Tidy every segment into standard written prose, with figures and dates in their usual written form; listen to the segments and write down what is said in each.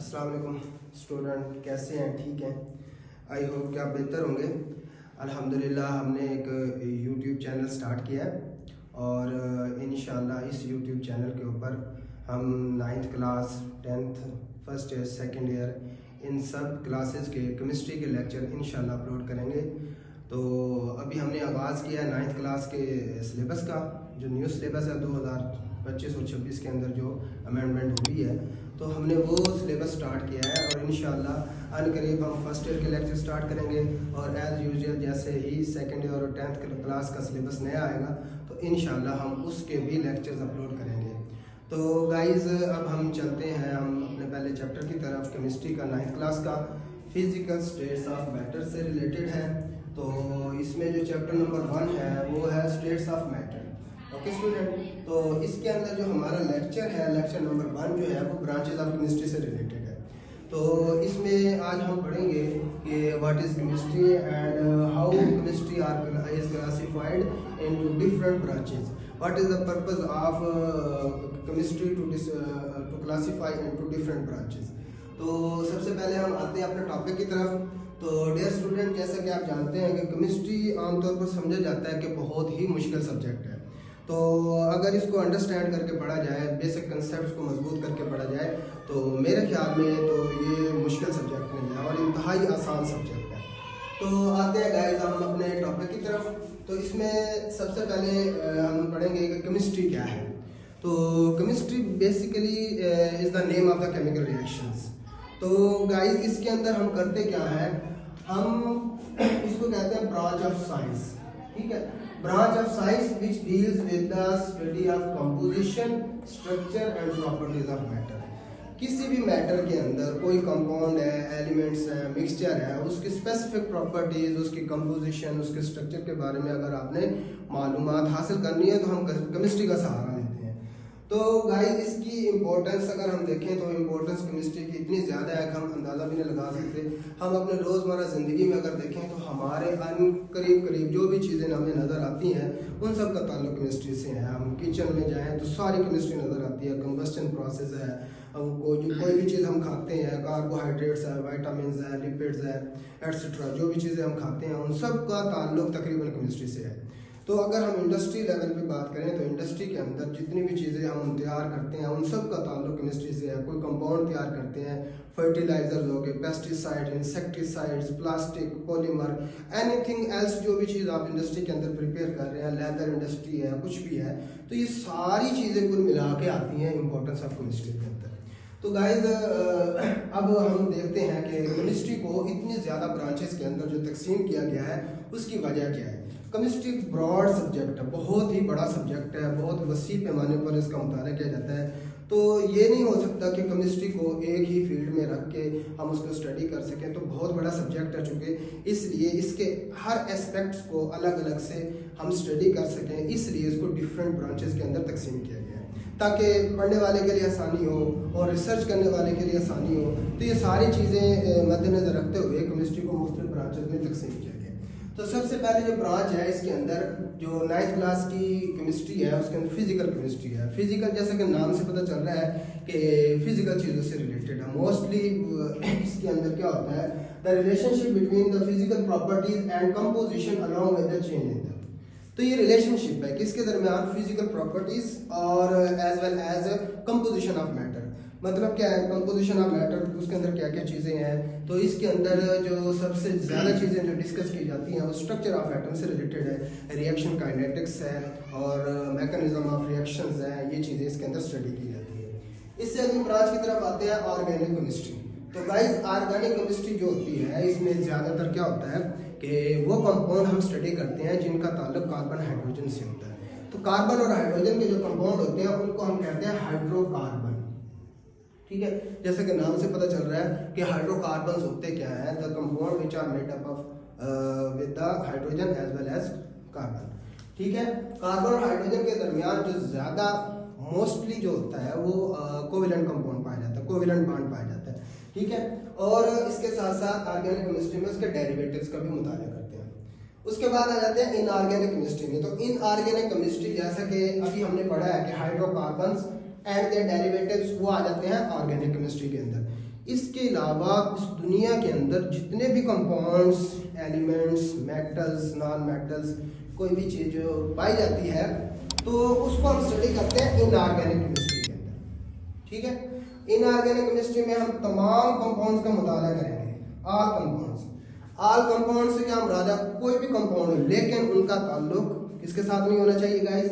अस्सलाम वालेकुम स्टूडेंट, कैसे हैं? ठीक हैं? आई होप कि आप बेहतर होंगे। अल्हम्दुलिल्लाह हमने एक यूट्यूब चैनल स्टार्ट किया है और इंशाल्लाह इस यूट्यूब चैनल के ऊपर हम 9th class, 10th, first year, second year in सब क्लासेस के केमिस्ट्री के लेक्चर इंशाल्लाह अपलोड करेंगे। तो अभी हमने आगाज़ किया 9th क्लास के सिलेबस का, जो न्यू सिलेबस है 2025 और 26 के अंदर जो अमेंडमेंट हुई है, तो हमने वो सिलेबस स्टार्ट किया है और इंशाल्लाह अनकरीब हम फर्स्ट ईयर के लेक्चर स्टार्ट करेंगे और एज़ यूजुअल जैसे ही सेकंड ईयर और 10th क्लास का सिलेबस नया आएगा तो इंशाल्लाह हम उसके भी लेक्चर्स अपलोड करेंगे। तो गाइज़ अब हम चलते हैं हम अपने पहले चैप्टर की तरफ, केमिस्ट्री का 9th क्लास का फिजिकल स्टेट्स ऑफ मैटर से रिलेटेड है। तो इसमें जो चैप्टर नंबर 1 है वो है states of matter. Okay student, तो इसके अंदर जो हमारा लेक्चर है, लेक्चर नंबर 1 जो है वो ब्रांचेज ऑफ केमिस्ट्री से रिलेटेड है। तो इसमें आज हम पढ़ेंगे कि what is chemistry and how chemistry is classified into different branches, what is the purpose of chemistry to classify into different branches. तो सबसे पहले हम आते हैं अपने टॉपिक की तरफ। तो डियर स्टूडेंट, जैसा कि आप जानते हैं कि केमिस्ट्री आमतौर पर समझा जाता है कि बहुत ही मुश्किल सब्जेक्ट है। तो अगर इसको अंडरस्टैंड करके पढ़ा जाए, बेसिक कंसेप्ट को मजबूत करके पढ़ा जाए, तो मेरे ख्याल में तो ये मुश्किल सब्जेक्ट नहीं है और इंतहाई आसान सब्जेक्ट है। तो आते हैं गाइस हम अपने टॉपिक की तरफ। तो इसमें सबसे पहले हम पढ़ेंगे कि केमिस्ट्री क्या है। तो chemistry basically is the name of the chemical reactions. तो गाइस इसके अंदर हम करते क्या है, हम इसको कहते हैं ब्रांच ऑफ साइंस। ठीक है, branch of science which deals with the study of composition, structure and properties of matter. किसी भी मैटर के अंदर कोई कंपाउंड है, एलिमेंट्स है, मिक्सचर है, उसकी स्पेसिफिक प्रॉपर्टीज, उसकी कंपोजिशन, उसके स्ट्रक्चर के बारे में अगर आपने मालूमात हासिल करनी है तो हम केमिस्ट्री का सहारा लेते हैं। तो गाइस इसकी इम्पोर्टेंस अगर हम देखें तो इम्पोर्टेंस केमिस्ट्री की इतनी ज़्यादा है कि हम अंदाज़ा भी नहीं लगा सकते। हम अपने रोज़मर्रा ज़िंदगी में अगर देखें तो हमारे करीब करीब जो भी चीज़ें हमें नज़र आती हैं उन सब का ताल्लुक केमिस्ट्री से है। हम किचन में जाएं तो सारी केमिस्ट्री नज़र आती है, कंबस्टन प्रोसेस है, कोई भी चीज़ हम खाते हैं, कार्बोहाइड्रेट्स है, विटामिन है, लिपिड्स है, एट्सेट्रा, जो भी चीज़ें हम खाते हैं उन सब का ताल्लुक तकरीबन केमिस्ट्री से है। तो अगर हम इंडस्ट्री लेवल पे बात करें तो इंडस्ट्री के अंदर जितनी भी चीज़ें हम तैयार करते हैं उन सब का ताल्लुक केमिस्ट्री से है। कोई कंपाउंड तैयार करते हैं, फर्टिलाइजर्स हो गए, pesticide, insecticides, plastic, polymer, anything else, जो भी चीज़ आप इंडस्ट्री के अंदर प्रिपेयर कर रहे हैं, लेदर इंडस्ट्री है, कुछ भी है, तो ये सारी चीज़ें कुल मिला के आती हैं इंपॉर्टेंस ऑफ केमिस्ट्री के अंदर। तो गाइज अब हम देखते हैं कि केमिस्ट्री को इतनी ज़्यादा ब्रांचेस के अंदर जो तकसीम किया गया है उसकी वजह क्या है। केमिस्ट्री एक ब्रॉड सब्जेक्ट है, बहुत ही बड़ा सब्जेक्ट है, बहुत वसी पैमाने पर इसका मुताला किया जाता है। तो ये नहीं हो सकता कि केमिस्ट्री को एक ही फील्ड में रख के हम उसको स्टडी कर सकें। तो बहुत बड़ा सब्जेक्ट है चूँकि, इसलिए इसके हर एस्पेक्ट्स को अलग अलग से हम स्टडी कर सकें, इसलिए इसको डिफरेंट ब्रांचेस के अंदर तकसीम किया गया है ताकि पढ़ने वाले के लिए आसानी हो और रिसर्च करने वाले के लिए आसानी हो। तो ये सारी चीज़ें मद्देनज़र रखते हुए केमिस्ट्री को मुख्तलिफ ब्रांचेस में तकसीम किया गया। तो सबसे पहले जो ब्रांच है इसके अंदर जो 9th क्लास की केमिस्ट्री है उसके अंदर फिजिकल केमिस्ट्री है। फिजिकल जैसा कि नाम से पता चल रहा है कि फिजिकल चीज़ों से रिलेटेड है। मोस्टली इसके अंदर क्या होता है, the relationship between the physical properties and composition along with the change in the. तो ये रिलेशनशिप है किसके दरमियान, फिजिकल प्रॉपर्टीज और as well as composition of matter. मतलब क्या है कंपोजिशन ऑफ मैटर, उसके अंदर क्या क्या चीज़ें हैं। तो इसके अंदर जो सबसे ज़्यादा चीज़ें जो डिस्कस की जाती हैं वो स्ट्रक्चर ऑफ एटम से रिलेटेड है, रिएक्शन काइनेटिक्स है और मैकेनिज्म ऑफ रिएक्शंस है, ये चीज़ें इसके अंदर स्टडी की जाती है। इससे अगली ब्रांच की तरफ आते हैं ऑर्गेनिक केमिस्ट्री। तो गाइस ऑर्गेनिक केमिस्ट्री जो होती है इसमें ज़्यादातर क्या होता है कि वो कंपाउंड हम स्टडी करते हैं जिनका ताल्लुक कार्बन हाइड्रोजन से होता है। तो कार्बन और हाइड्रोजन के जो कंपाउंड होते हैं उनको हम कहते हैं हाइड्रोकार्बन। ठीक है, जैसे कि नाम से पता चल रहा है कि हाइड्रोकार्बन्स होते क्या है, the compound which are made up of with the hydrogen as well as carbon. ठीक है, कार्बन और हाइड्रोजन के दरमियान जो ज़्यादा मोस्टली जो होता है वो कोवेलेंट कंपाउंड पाया जाता है, कोवेलेंट बॉन्ड पाया जाता है। ठीक है, और इसके साथ साथ ऑर्गेनिक केमिस्ट्री में उसके डेरिवेटिव्स का भी मुताला करते हैं। उसके बाद आ जाते हैं इनऑर्गेनिक केमिस्ट्री में। तो इनऑर्गेनिक केमिस्ट्री जैसा कि अभी हमने पढ़ा है कि हाइड्रोकार्बन्स एंड देयर डेरिवेटिव्स वो आ जाते हैं ऑर्गेनिक केमिस्ट्री के अंदर। इसके अलावा इस दुनिया के अंदर जितने भी compounds, elements, metals, non metals, कोई भी चीज़ जो पाई जाती है तो उसको हम स्टडी करते हैं इनऑर्गेनिक केमिस्ट्री के अंदर। ठीक है, इनऑर्गेनिक केमिस्ट्री में हम तमाम कंपाउंड्स का मुताला करेंगे, ऑल कंपाउंड्स। ऑल कंपाउंड से क्या मुराद है? कोई भी कंपाउंड हो लेकिन उनका ताल्लुक किसके साथ नहीं होना चाहिए गाइस?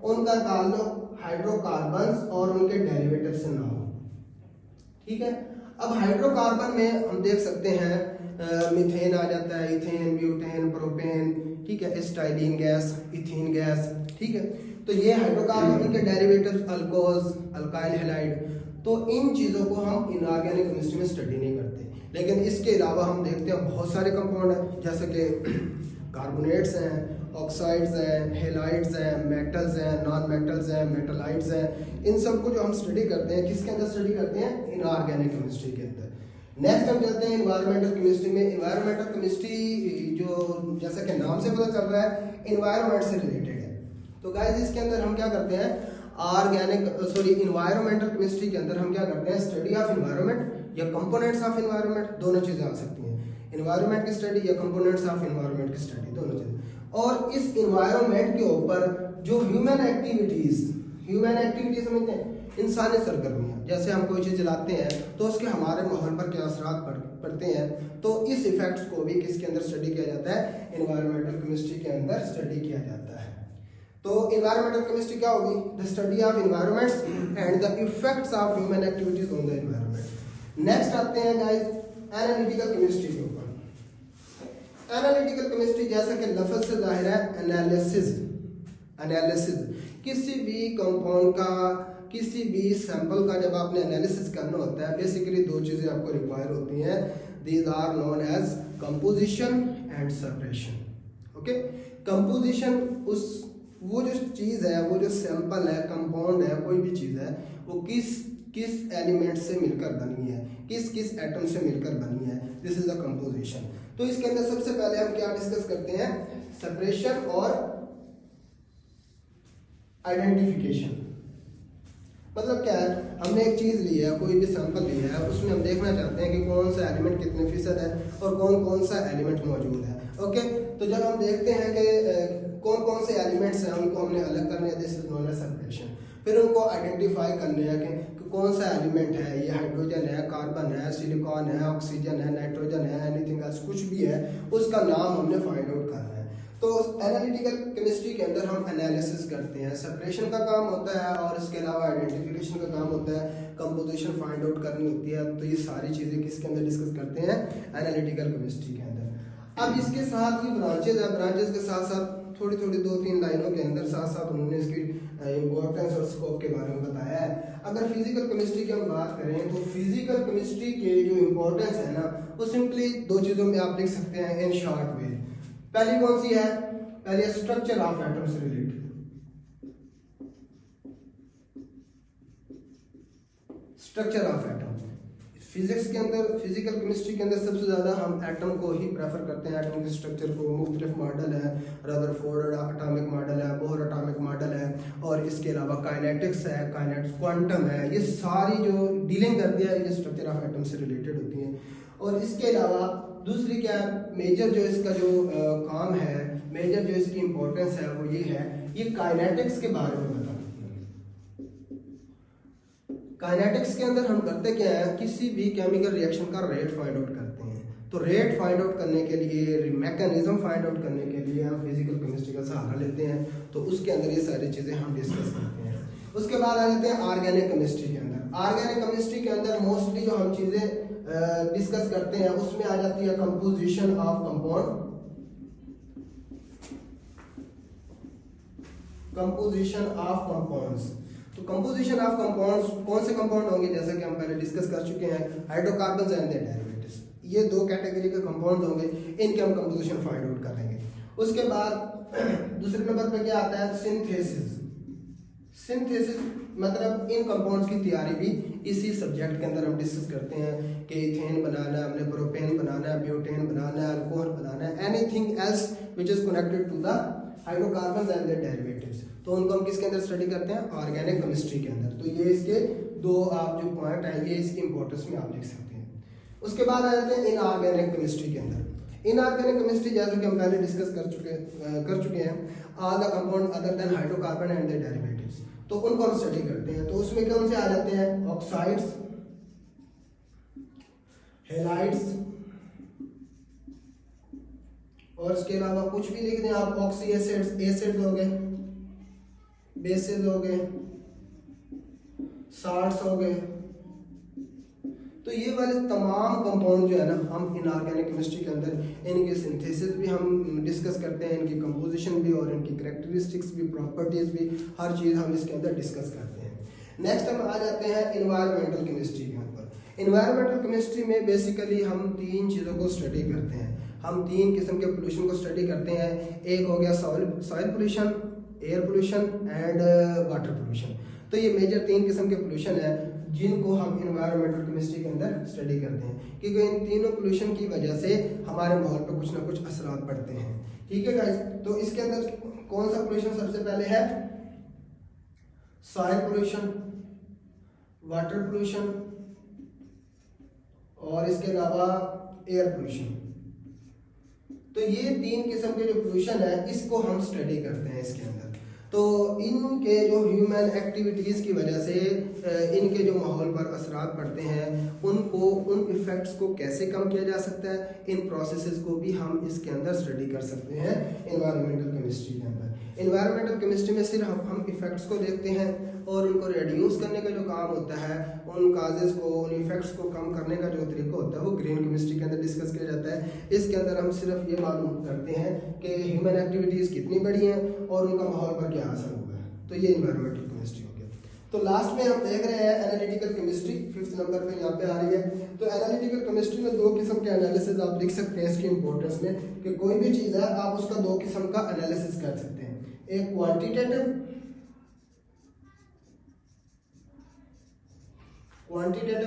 उनका ताल्लुक हाइड्रोकार्बन्स और उनके डेरिवेटिव से ना हो। ठीक है, अब हाइड्रोकार्बन में हम देख सकते हैं मीथेन आ जाता है, इथेन, ब्यूटेन, प्रोपेन, ठीक है, स्टाइलिन गैस, इथीन गैस। ठीक है, तो ये हाइड्रोकार्बन के डेरिवेटिव्स, अल्कोहल्स, अल्काइल हैलाइड, तो इन चीज़ों को हम इनऑर्गेनिक केमिस्ट्री में स्टडी नहीं करते। लेकिन इसके अलावा हम देखते हैं बहुत सारे कंपाउंड हैं, जैसे कि कार्बोनेट्स हैं, ऑक्साइड्स हैं, हेलाइड्स हैं, मेटल्स हैं, नॉन मेटल्स हैं, मेटलाइड्स हैं। इन सब को जो हम स्टडी करते हैं किसके अंदर स्टडी करते हैं? इनऑर्गेनिक केमिस्ट्री के अंदर। नेक्स्ट हम चलते हैं इन्वायरमेंटल केमिस्ट्री में। इन्वायरमेंटल केमिस्ट्री जो जैसा कि नाम से पता चल रहा है इन्वायरमेंट से रिलेटेड है। तो गाइस इसके अंदर हम क्या करते हैं? इन्वायरमेंटल केमिस्ट्री के अंदर हम क्या करते हैं? स्टडी ऑफ इन्वायरमेंट या कंपोनेंट्स ऑफ इन्वायरमेंट, दोनों चीजें आ सकती हैं। इन्वायरमेंट की स्टडी या कंपोनेंट्स ऑफ इन्वायरमेंट की स्टडी, दोनों चीजें। और इस इन्वायरमेंट के ऊपर जो ह्यूमन एक्टिविटीज समझते हैं, इंसानी सरगर्मियां, जैसे हम कोई चीज चलाते हैं तो उसके हमारे माहौल पर क्या असरात पड़ते हैं, तो इस इफेक्ट्स को भी किसके अंदर स्टडी किया जाता है? इन्वायरमेंटल केमिस्ट्री के अंदर स्टडी किया जाता है। तो इन्वायरमेंटल केमिस्ट्री क्या होगी? The study of environments and the effects of human activities on the environment. Next आते हैं गाइस एनालिटिकल केमिस्ट्री के ऊपर। एनालिटिकल केमिस्ट्री जैसा कि लफ्ज से जाहिर है, एनालिसिस किसी भी कंपाउंड का, किसी भी सैंपल का जब आपने एनालिसिस करना होता है, बेसिकली दो चीजें आपको रिक्वायर होती हैं। These are known as composition and separation. Okay, composition वो जो चीज है, वो जो सैंपल है, कंपाउंड है, कोई भी चीज है, वो किस एलिमेंट से मिलकर बनी है, किस एटम से मिलकर बनी है, दिस इज द कंपोजिशन। तो इसके अंदर सबसे पहले हम क्या डिस्कस करते हैं? सेपरेशन और आइडेंटिफिकेशन। मतलब क्या है? हमने एक चीज ली है, कोई भी सैंपल लिया है, उसमें हम देखना चाहते हैं कि कौन सा एलिमेंट कितने फीसद है और कौन सा एलिमेंट मौजूद है। ओके, तो जब हम देखते हैं कि कौन से एलिमेंट्स हैं, उनको हमने अलग करने हैं, this is known as separation. फिर उनको आइडेंटिफाई करने हैं कि कौन सा एलिमेंट है, ये हाइड्रोजन है, कार्बन है, सिलिकॉन है, ऑक्सीजन है, नाइट्रोजन है, एनीथिंग एल्स, कुछ भी है, उसका नाम हमने फाइंड आउट करना है। तो एनालिटिकल केमिस्ट्री के अंदर हम एनालिसिस करते हैं, सेपरेशन का काम होता है और इसके अलावा आइडेंटिफिकेशन का काम होता है, कंपोजिशन फाइंड आउट करनी होती है। तो ये सारी चीज़ें किसके अंदर डिस्कस करते हैं? एनालिटिकल केमिस्ट्री के अंदर। अब इसके साथ ही ब्रांचेज है, ब्रांचेज के साथ साथ थोड़ी 2-3 लाइनों के अंदर साथ साथ उन्होंने इसकी इम्पोर्टेंस और स्कोप के बारे में बताया है। अगर फिजिकल केमिस्ट्री की हम बात करें तो फिजिकल केमिस्ट्री के जो इम्पोर्टेंस है ना, वो सिंपली दो चीज़ों में आप लिख सकते हैं इन शॉर्ट वे। पहली कौन सी है? पहले स्ट्रक्चर ऑफ एटम से related. Structure of atom physics के अंदर, फिजिकल केमिस्ट्री के अंदर सबसे ज्यादा हम एटम को ही प्रेफर करते हैं, एटम के स्ट्रक्चर को। मुख्तलिफ मॉडल है, रदरफोर्ड एटॉमिक मॉडल है, बोहर एटॉमिक मॉडल है, और इसके अलावा काइनेटिक्स है, क्वांटम है, ये सारी जो डीलिंग करती है ये स्ट्रक्चर ऑफ एटम से रिलेटेड होती है। और इसके अलावा दूसरी क्या मेजर जो इसका जो काम है, मेजर जो इसकी इम्पोर्टेंस है वो ये है, ये काइनेटिक्स के बारे में बताती है। काइनेटिक्स के अंदर हम करते क्या है? किसी भी केमिकल रिएक्शन का रेट फाइंड आउट करते हैं। तो रेट फाइंड आउट करने के लिए, मैकेनिज्म फाइंड आउट करने के लिए हम फिजिकल केमिस्ट्री का सहारा लेते हैं। तो उसके अंदर ये सारी चीजें हम डिस्कस करते हैं। उसके बाद आ जाते हैं ऑर्गेनिक केमिस्ट्री के अंदर। ऑर्गेनिक केमिस्ट्री के अंदर मोस्टली जो हम चीजें डिस्कस करते हैं उसमें आ जाती है composition of compound, composition of compounds. तो कंपोजिशन ऑफ कंपाउंड्स कौन से कंपाउंड होंगे? जैसा कि हम पहले डिस्कस कर चुके हैं, हाइड्रोकार्बन्स एंड देयर डेरिवेटिव्स, ये दो कैटेगरी के कंपाउंड होंगे, इनके हम कंपोजिशन फाइंड आउट करेंगे। उसके बाद दूसरे नंबर पे क्या आता है? सिंथेसिस। सिंथेसिस मतलब इन कंपाउंड्स की तैयारी भी इसी सब्जेक्ट के अंदर हम डिस्कस करते हैं कि इथेन बनाना है हमने, प्रोपेन बनाना है, ब्यूटेन बनाना है, अल्कोहल बनाना है, anything else which is connected to the hydrocarbons and their derivatives. तो उनको हम किसके अंदर स्टडी करते हैं? ऑर्गेनिक केमिस्ट्री के अंदर। तो ये इसके दो आप जो पॉइंट है, ये इसकी इंपॉर्टेंस में आप लिख सकते हैं। उसके बाद आ जाते हैं इनऑर्गेनिक केमिस्ट्री के अंदर। इनऑर्गेनिक केमिस्ट्री जैसे कि हम पहले डिस्कस कर चुके हैं, all the compound other than hydrocarbon and their derivatives, तो उनको हम स्टडी करते हैं। तो उसमें कौन से आ जाते हैं? ऑक्साइड्स, हेलाइड्स, और इसके अलावा कुछ भी लिख दें आप, ऑक्सी एसिड्स, एसिड्स हो गए, बेसिस हो गए, साल्ट्स हो गए। तो ये वाले तमाम कंपाउंड जो है ना, हम इनऑर्गेनिक केमिस्ट्री के अंदर इनके सिंथेसिस भी हम डिस्कस करते हैं, इनकी कंपोजिशन भी और इनकी कैरेक्टरिस्टिक्स भी, प्रॉपर्टीज भी, हर चीज़ हम इसके अंदर डिस्कस करते हैं। नेक्स्ट हम आ जाते हैं इन्वायरमेंटल केमिस्ट्री के ऊपर। इन्वायरमेंटल केमिस्ट्री में बेसिकली हम तीन चीज़ों को स्टडी करते हैं। हम तीन किस्म के पोल्यूशन को स्टडी करते हैं। एक हो गया soil pollution, air pollution and water pollution. तो ये मेजर तीन किस्म के पोल्यूशन है जिनको हम इन्वायरमेंटल केमिस्ट्री के अंदर स्टडी करते हैं, क्योंकि इन तीनों पोल्यूशन की वजह से हमारे माहौल पर कुछ ना कुछ असरात पड़ते हैं। ठीक है गाइस, तो इसके अंदर कौन सा पोल्यूशन सबसे पहले है? सॉइल पोल्यूशन, वाटर पोल्यूशन और इसके अलावा एयर पोल्यूशन। तो ये तीन किस्म के जो पोल्यूशन है इसको हम स्टडी करते हैं इसके अंदर। तो इनके जो ह्यूमन एक्टिविटीज़ की वजह से इनके जो माहौल पर असरात पड़ते हैं, उनको, उन इफ़ेक्ट्स को कैसे कम किया जा सकता है, इन प्रोसेसेस को भी हम इसके अंदर स्टडी कर सकते हैं इन्वायरमेंटल केमिस्ट्री के अंदर। इन्वायरमेंटल केमिस्ट्री में सिर्फ हम इफ़ेक्ट्स को देखते हैं और उनको रिड्यूस करने का जो काम होता है, उन काजेज़ को, उन इफ़ेक्ट्स को कम करने का जो तरीका होता है वो ग्रीन केमिस्ट्री के अंदर डिस्कस किया जाता है। इसके अंदर हम सिर्फ ये मालूम करते हैं कि ह्यूमन एक्टिविटीज़ कितनी बड़ी हैं और उनका माहौल पर क्या असर हुआ है। तो ये इन्वायरमेंटल केमिस्ट्री हो गया। तो लास्ट में हम देख रहे हैं एनालिटिकल केमिस्ट्री, 5th नंबर पे यहाँ पे आ रही है। तो एनालिटिकल केमिस्ट्री में दो किस्म के एनालिसिस आप लिख सकते हैं इसकी इंपॉर्टेंस में, कि कोई भी चीज़ है आप उसका दो किस्म का एनालिसिस कर सकते हैं, एक क्वांटिटेटिव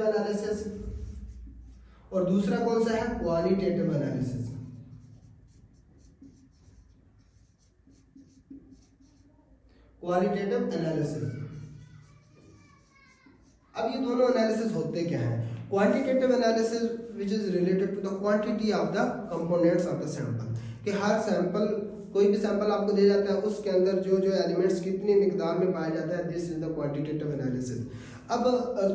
एनालिसिस और दूसरा कौन सा है? Qualitative analysis. Qualitative analysis. अब ये दोनों एनालिसिस होते क्या हैं? Quantitative analysis which is related to the quantity of the components of the sample, कि हर सैंपल, कोई भी सैंपल आपको दिया जाता है उसके अंदर जो जो एलिमेंट्स कितनी मिकदार में पाया जाता है, this is the quantitative analysis. अब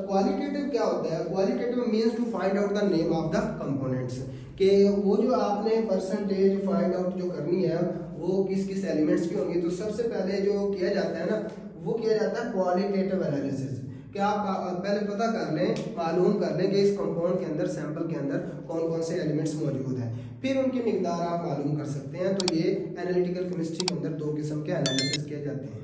क्वालिटेटिव क्या होता है? Qualitative means to find out the name of the components, कि वो जो आपने परसेंटेज फाइंड आउट जो करनी है वो किस किस एलिमेंट्स की होंगी। तो सबसे पहले जो किया जाता है ना, वो किया जाता है क्वालिटेटिव एनालिसिस, कि आप पहले पता कर लें, मालूम कर लें कि इस कंपाउंड के अंदर, सैंपल के अंदर कौन कौन से एलिमेंट्स मौजूद हैं, फिर उनकी मिकदार आप मालूम कर सकते हैं। तो ये एनालिटिकल केमिस्ट्री के अंदर दो किस्म के एनालिसिस किए जाते हैं।